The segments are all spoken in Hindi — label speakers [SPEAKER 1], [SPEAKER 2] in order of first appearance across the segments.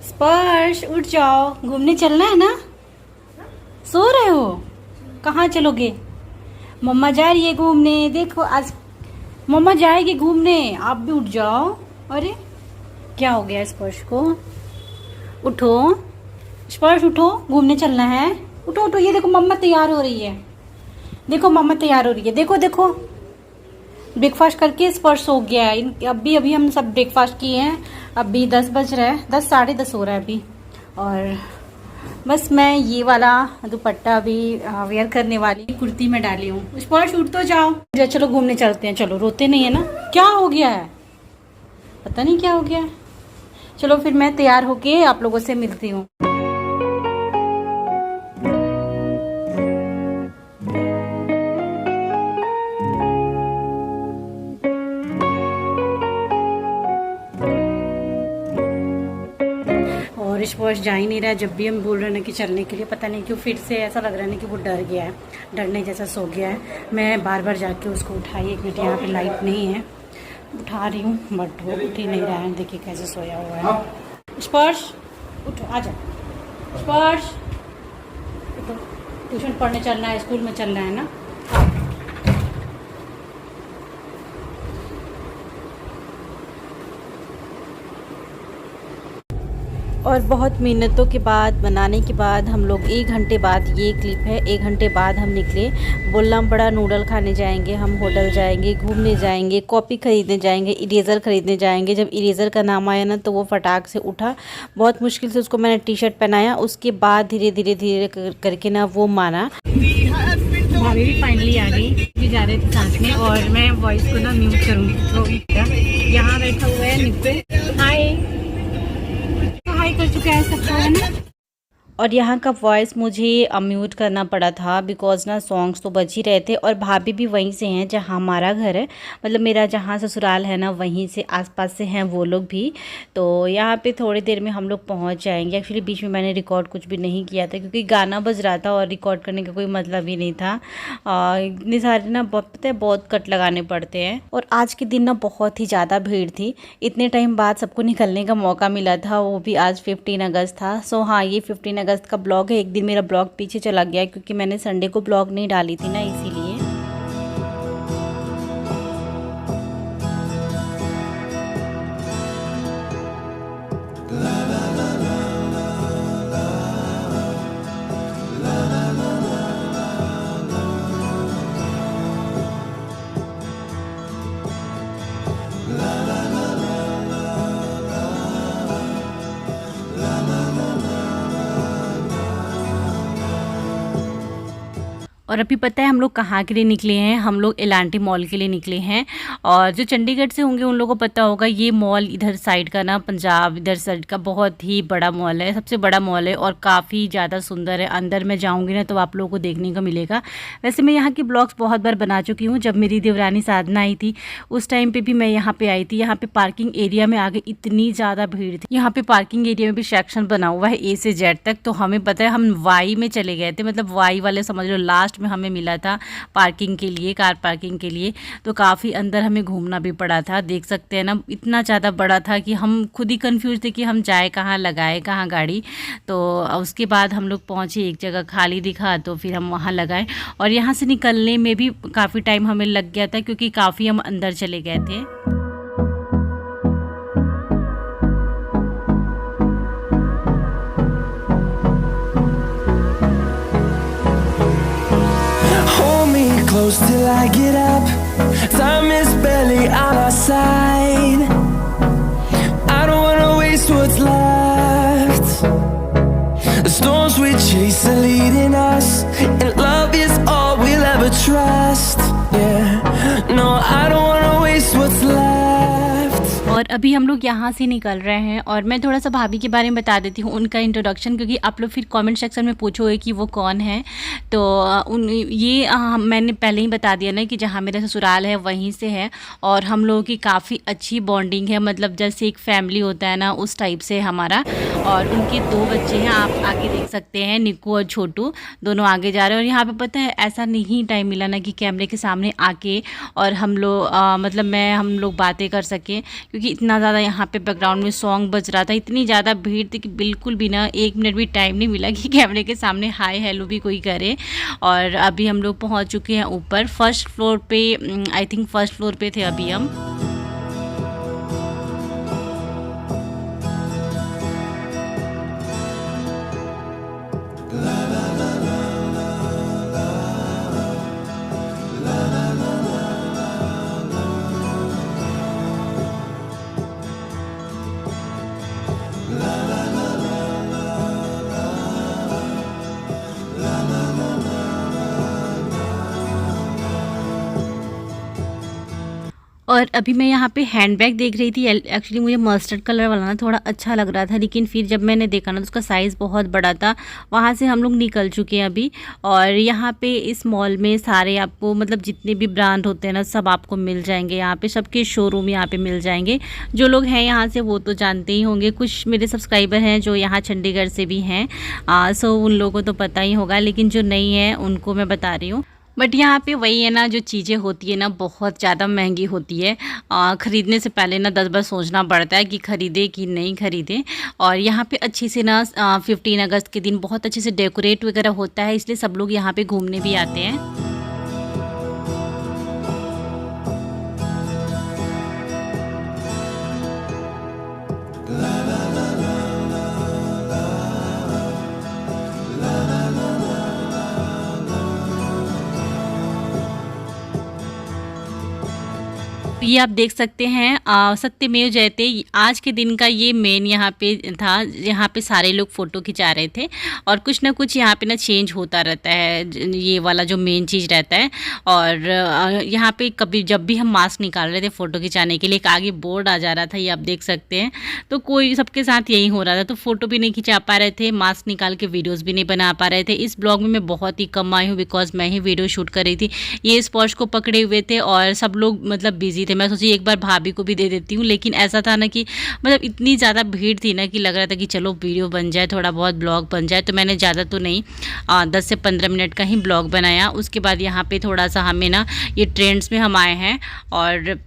[SPEAKER 1] स्पर्श उठ जाओ, घूमने चलना है ना। सो रहे हो? कहाँ चलोगे? मम्मा जा रही है घूमने। देखो आज मम्मा जाएगी घूमने, आप भी उठ जाओ। अरे क्या हो गया स्पर्श को? उठो स्पर्श, उठो, घूमने चलना है। उठो उठो, ये देखो मम्मा तैयार हो रही है। देखो मम्मा तैयार हो रही है, देखो देखो। ब्रेकफास्ट करके स्पर्श हो गया है। अभी हम सब ब्रेकफास्ट किए हैं। अभी 10 बज रहा है, 10 साढ़े 10 हो रहा है अभी। और बस मैं ये वाला दुपट्टा अभी वेयर करने वाली कुर्ती में डाली हूँ। स्पर्श उठ तो जाओ, चलो घूमने चलते हैं। चलो, रोते नहीं है ना? क्या हो गया है? पता नहीं क्या हो गया है। चलो फिर मैं तैयार होके आप लोगों से मिलती हूँ। और स्पर्श जा ही नहीं रहा है। जब भी हम बोल रहे हैं कि चलने के लिए, पता नहीं क्यों फिर से ऐसा लग रहा है कि वो डर गया है, डरने जैसा सो गया है। मैं बार बार जाके उसको उठाई। एक मिनट, यहाँ पे लाइट नहीं है, उठा रही हूँ बट वो उठ ही नहीं रहा है। देखिए कैसे सोया हुआ है। स्पर्श उठो, आ जाओ। स्पर्श उठो, ट्यूशन पढ़ने चलना है, स्कूल में चलना है ना। और बहुत मेहनतों के बाद, बनाने के बाद हम लोग 1 घंटे बाद, ये क्लिप है, 1 घंटे बाद हम निकले। बोलना बड़ा नूडल खाने जाएंगे, हम होटल जाएंगे, घूमने जाएंगे, कॉपी खरीदने जाएंगे, इरेज़र खरीदने जाएंगे। जब इरेज़र का नाम आया ना तो वो फटाक से उठा। बहुत मुश्किल से उसको मैंने टी शर्ट पहनाया। उसके बाद धीरे धीरे करके ना वो माना। भाभी भी फाइनली आ गई, भी जा रहे थे साथ में। और मैं वॉइस को ना म्यूट करूँगी तो यहाँ बैठा हुआ है निप्पे। हाय कर चुका है सबको, है ना। और यहाँ का वॉइस मुझे म्यूट करना पड़ा था बिकॉज ना सॉन्ग्स तो बज ही रहे थे। और भाभी भी वहीं से हैं जहाँ हमारा घर है, मतलब मेरा जहाँ ससुराल है ना वहीं से आसपास से हैं वो लोग भी। तो यहाँ पे थोड़ी देर में हम लोग पहुँच जाएंगे। एक्चुअली बीच में मैंने रिकॉर्ड कुछ भी नहीं किया था क्योंकि गाना बज रहा था और रिकॉर्ड करने का कोई मतलब ही नहीं था। इतने सारे ना पता है बहुत कट लगाने पड़ते हैं। और आज के दिन ना बहुत ही ज़्यादा भीड़ थी। इतने टाइम बाद सबको निकलने का मौका मिला था, वो भी आज 15 अगस्त था। सो हाँ, ये 15 अगस्त का ब्लॉग है। एक दिन मेरा ब्लॉग पीछे चला गया क्योंकि मैंने संडे को ब्लॉग नहीं डाली थी ना, इसीलिए। और अभी पता है हम लोग कहाँ के लिए निकले हैं? हम लोग एलांटी मॉल के लिए निकले हैं। और जो चंडीगढ़ से होंगे उन लोगों को पता होगा, ये मॉल इधर साइड का ना, पंजाब इधर साइड का बहुत ही बड़ा मॉल है, सबसे बड़ा मॉल है और काफ़ी ज़्यादा सुंदर है। अंदर में जाऊँगी ना तो आप लोगों को देखने को मिलेगा। वैसे मैं यहाँ की ब्लॉग्स बहुत बार बना चुकी हूँ। जब मेरी देवरानी साधना आई थी उस टाइम पर भी मैं यहाँ पर आई थी। यहाँ पर पार्किंग एरिया में आगे इतनी ज़्यादा भीड़ थी। यहाँ पर पार्किंग एरिया में भी सेक्शन बना हुआ है A से Z तक। तो हमें पता है हम Y में चले गए थे, मतलब Y वाले समझ लो लास्ट में हमें मिला था पार्किंग के लिए, कार पार्किंग के लिए। तो काफ़ी अंदर हमें घूमना भी पड़ा था। देख सकते हैं ना, इतना ज़्यादा बड़ा था कि हम खुद ही कंफ्यूज थे कि हम जाए कहाँ, लगाए कहाँ गाड़ी। तो उसके बाद हम लोग पहुँचे, एक जगह खाली दिखा तो फिर हम वहाँ लगाए। और यहाँ से निकलने में भी काफ़ी टाइम हमें लग गया था क्योंकि काफ़ी हम अंदर चले गए थे।
[SPEAKER 2] Close till I get up. Time is barely on our side. I don't wanna waste what's left. The storms we chase are leading us, and love is all we'll ever trust. Yeah, no, I don't wanna waste what's left.
[SPEAKER 1] और अभी हम लोग यहाँ से निकल रहे हैं और मैं थोड़ा सा भाभी के बारे में बता देती हूँ, उनका इंट्रोडक्शन, क्योंकि आप लोग फिर कमेंट सेक्शन में पूछोगे कि वो कौन है। तो मैंने पहले ही बता दिया ना कि जहाँ मेरा ससुराल है वहीं से है और हम लोगों की काफ़ी अच्छी बॉन्डिंग है, मतलब जैसे एक फैमिली होता है ना उस टाइप से हमारा। और उनके 2 बच्चे हैं, आप आगे देख सकते हैं, निक्कू और छोटू दोनों आगे जा रहे हैं। और यहाँ पे पता है ऐसा नहीं टाइम मिला ना कि कैमरे के सामने आके और हम लोग बातें कर सकें, क्योंकि इतना ज़्यादा यहाँ पे बैकग्राउंड में सॉन्ग बज रहा था, इतनी ज़्यादा भीड़ थी कि बिल्कुल भी ना 1 मिनट भी टाइम नहीं मिला कि कैमरे के सामने हाय हेलो भी कोई करे। और अभी हम लोग पहुँच चुके हैं ऊपर फर्स्ट फ्लोर पे, आई थिंक फर्स्ट फ्लोर पे थे अभी हम। और अभी मैं यहाँ पे हैंडबैग देख रही थी। एक्चुअली मुझे मस्टर्ड कलर वाला ना थोड़ा अच्छा लग रहा था, लेकिन फिर जब मैंने देखा ना तो उसका साइज़ बहुत बड़ा था। वहाँ से हम लोग निकल चुके हैं अभी। और यहाँ पे इस मॉल में सारे आपको मतलब जितने भी ब्रांड होते हैं ना सब आपको मिल जाएंगे। यहाँ पे सबके शोरूम यहाँ पे मिल जाएंगे। जो लोग हैं यहाँ से वो तो जानते ही होंगे, कुछ मेरे सब्सक्राइबर हैं जो यहाँ चंडीगढ़ से भी हैं, सो उन लोगों को तो पता ही होगा, लेकिन जो नहीं है उनको मैं बता रही हूँ। बट यहाँ पे वही है ना, जो चीज़ें होती है ना बहुत ज़्यादा महंगी होती है। ख़रीदने से पहले ना 10 बार सोचना पड़ता है कि ख़रीदे कि नहीं ख़रीदे। और यहाँ पे अच्छे से ना 15 अगस्त के दिन बहुत अच्छे से डेकोरेट वगैरह होता है, इसलिए सब लोग यहाँ पे घूमने भी आते हैं। ये आप देख सकते हैं सत्यमेव जयते, आज के दिन का ये मेन यहाँ पे था। यहाँ पे सारे लोग फ़ोटो खिंचा रहे थे और कुछ ना कुछ यहाँ पे ना चेंज होता रहता है, ये वाला जो मेन चीज़ रहता है। और यहाँ पे कभी जब भी हम मास्क निकाल रहे थे फ़ोटो खिंचाने के लिए, एक आगे बोर्ड आ जा रहा था, ये आप देख सकते हैं। तो कोई सबके साथ यही हो रहा था, तो फ़ोटो भी नहीं खिंचा पा रहे थे, मास्क निकाल के वीडियोज़ भी नहीं बना पा रहे थे। इस ब्लॉग में मैं बहुत ही कम आई हूँ बिकॉज मैं ही वीडियो शूट कर रही थी। ये स्पॉश को पकड़े हुए थे और सब लोग मतलब बिजी थे। मैं सोची एक बार भाभी को भी दे देती हूँ, लेकिन ऐसा था ना कि मतलब इतनी ज़्यादा भीड़ थी ना कि लग रहा था कि चलो वीडियो बन जाए, थोड़ा बहुत ब्लॉग बन जाए। तो मैंने ज़्यादा तो नहीं 10 से 15 मिनट का ही ब्लॉग बनाया। उसके बाद यहाँ पे थोड़ा सा हमें ना ये ट्रेंड्स में हम आए हैं और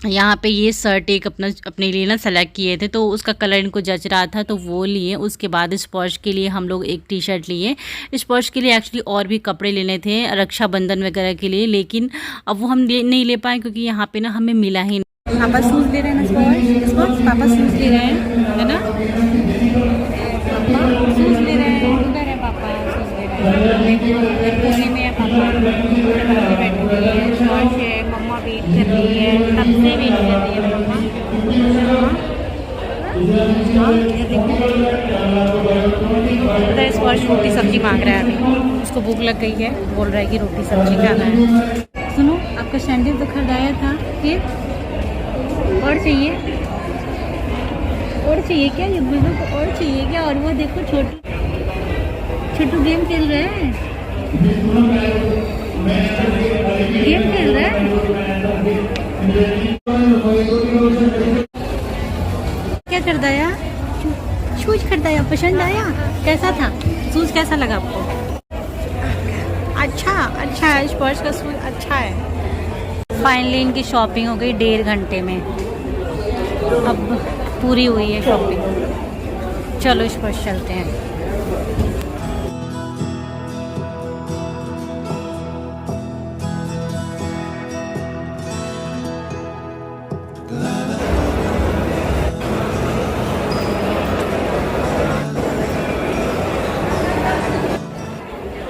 [SPEAKER 1] यहाँ पे ये शर्ट एक अपने लिए ना सेलेक्ट किए थे, तो उसका कलर इनको जच रहा था तो वो लिए। उसके बाद स्पर्श के लिए हम लोग एक टी-शर्ट लिए। स्पर्श के लिए एक्चुअली और भी कपड़े लेने थे रक्षाबंधन वगैरह के लिए, लेकिन अब वो हम नहीं ले पाए क्योंकि यहाँ पे ना हमें मिला ही नहीं। पापा शूज़ ले रहे हैं ना, स्पर्श पापा शूज़ ले रहे हैं, है ना, पापा शूज़ ले रहे हैं, उधर है पापा शूज़ ले रहे हैं, कोने में है पापा बैठे हुए हैं, स्पर्श है, मम्मा वेट कर रही है, तब से वेट कर रही है मम्मा। पता है स्पर्श रोटी सब्जी मांग रहा है अभी, उसको भूख लग गई है, बोल रहा है कि रोटी सब्जी खाना है। सुनो, आपका सैंडल तो खरीदाया था, फिर और चाहिए क्या, ये बोलो तो और चाहिए क्या। और वो देखो छोटू गेम खेल रहा है, गेम खेल रहा है। क्या खरीदाया, शूज खरीदाया, पसंद आया, कैसा था शूज, कैसा लगा आपको? अच्छा है, स्पर्श का शूज अच्छा है। फाइनली इनकी शॉपिंग हो गई 1.5 घंटे में, अब पूरी हुई है शॉपिंग। चलो स्पर्श चलते हैं।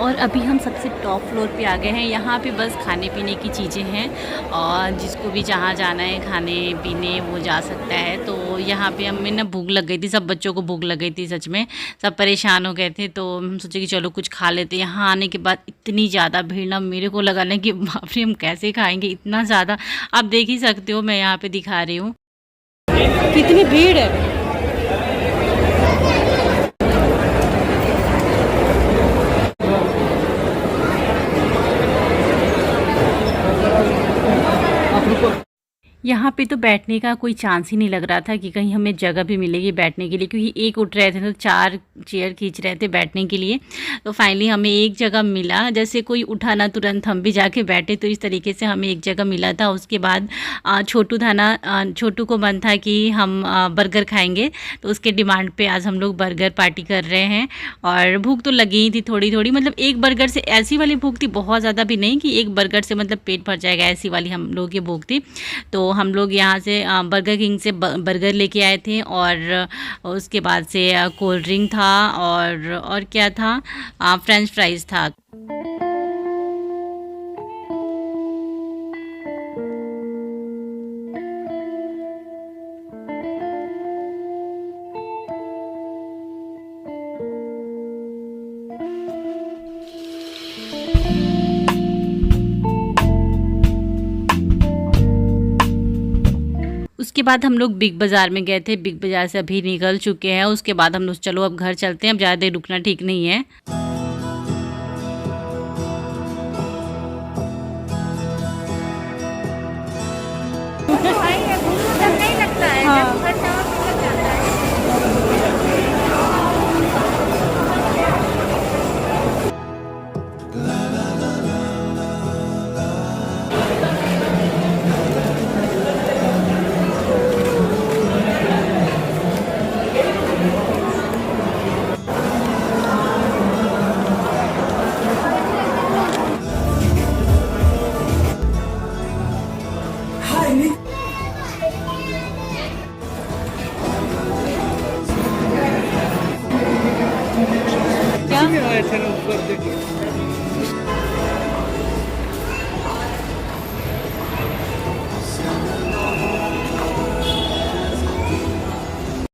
[SPEAKER 1] और अभी हम सबसे टॉप फ्लोर पे आ गए हैं। यहाँ पे बस खाने पीने की चीज़ें हैं और जिसको भी जहाँ जाना है खाने पीने वो जा सकता है। तो यहाँ पे हमें ना भूख लग गई थी, सब बच्चों को भूख लग गई थी, सच में सब परेशान हो गए थे। तो हम सोचे कि चलो कुछ खा लेते। यहाँ आने के बाद इतनी ज़्यादा भीड़ ना, मेरे को लगा ना कि बाप रे हम कैसे खाएँगे इतना ज़्यादा। आप देख ही सकते हो, मैं यहाँ पर दिखा रही हूँ। कितनी भीड़ है। यहाँ पे तो बैठने का कोई चांस ही नहीं लग रहा था कि कहीं हमें जगह भी मिलेगी बैठने के लिए, क्योंकि एक उठ रहे थे तो 4 चेयर खींच रहे थे बैठने के लिए। तो फाइनली हमें एक जगह मिला, जैसे कोई उठा ना तुरंत हम भी जाके बैठे, तो इस तरीके से हमें एक जगह मिला था। उसके बाद छोटू को मन था कि हम बर्गर खाएंगे, तो उसके डिमांड पे आज हम लोग बर्गर पार्टी कर रहे हैं। और भूख तो लगी ही थी थोड़ी थोड़ी, मतलब एक बर्गर से ऐसी वाली भूख थी, बहुत ज़्यादा भी नहीं कि एक बर्गर से मतलब पेट भर जाएगा, ऐसी वाली हम लोग की भूख थी। तो हम लोग यहाँ से बर्गर किंग से बर्गर लेके आए थे, और उसके बाद से कोल्ड ड्रिंक था, और क्या था, फ्रेंच फ्राइज़ था। उसके बाद हम लोग बिग बाज़ार में गए थे, बिग बाज़ार से अभी निकल चुके हैं। उसके बाद हम लोग चलो अब घर चलते हैं, अब ज़्यादा देर रुकना ठीक नहीं है।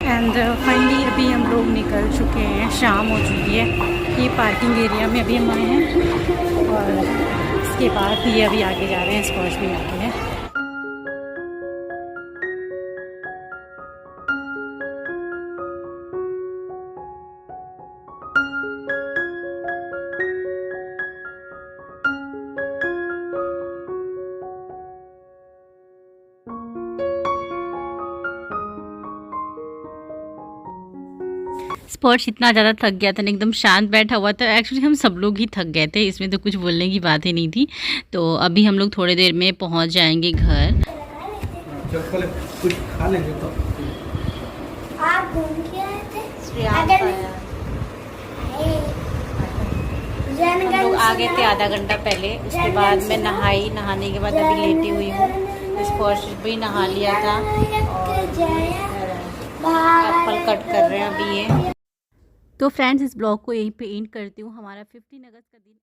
[SPEAKER 1] एंड फाइनली अभी हम लोग निकल चुके हैं, शाम हो चुकी है। ये पार्किंग एरिया में अभी हम आए हैं, और इसके बाद ये अभी आगे जा रहे हैं, स्पॉश भी आगे है। स्पर्श इतना ज़्यादा थक गया था ना, एकदम शांत बैठा हुआ था। एक्चुअली हम सब लोग ही थक गए थे, इसमें तो कुछ बोलने की बात ही नहीं थी। तो अभी हम लोग थोड़ी देर में पहुंच जाएंगे घर।
[SPEAKER 3] कुछ खा लेंगे तो
[SPEAKER 4] आप घूम के आए थे?
[SPEAKER 1] हम लोग आ गए थे आधा घंटा पहले। उसके बाद मैं नहाई, नहाने के बाद अभी लेटी हुई हूँ। स्पर्श भी नहा लिया था, और एप्पल कट कर रहे हैं अभी ये। तो फ्रेंड्स, इस ब्लॉग को यहीं पे एंड करती हूँ। हमारा 15 अगस्त का दिन